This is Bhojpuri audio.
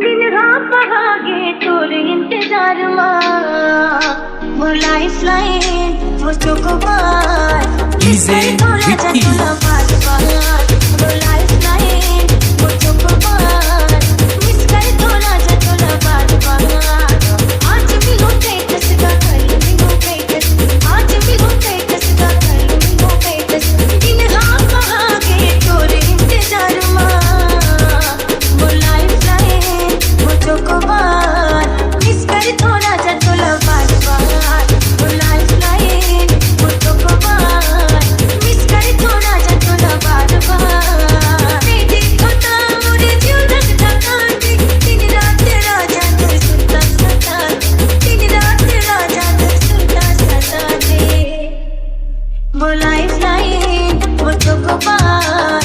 दिन रात बहागे तोरे इंतजार वो लाइफ लाइन वो चोकोबार इसे विक्की वो लाइफ लाइन वो चोकोबार मिस कर थोड़ा जा थोड़ा बार आज भी हो गए कसगा कल भी हो गए कस आज भी हो गए कसगा कल भी हो गए कस दिन रात बहागे तोरे इंतजार वो लाइफ लाइन वो चोकोबार मिस कर थोड़ा जा थोड़ा बार वो लाइफ लाइन वो चोकोबार मिस कर थोड़ा जा थोड़ा बार नहीं देखो तो मुझे जीव लगता कांटे दिन रात राजा तू सुनता सता दिन रात राजा तू सुनता सता दे वो लाइफ लाइन वो चोकोबार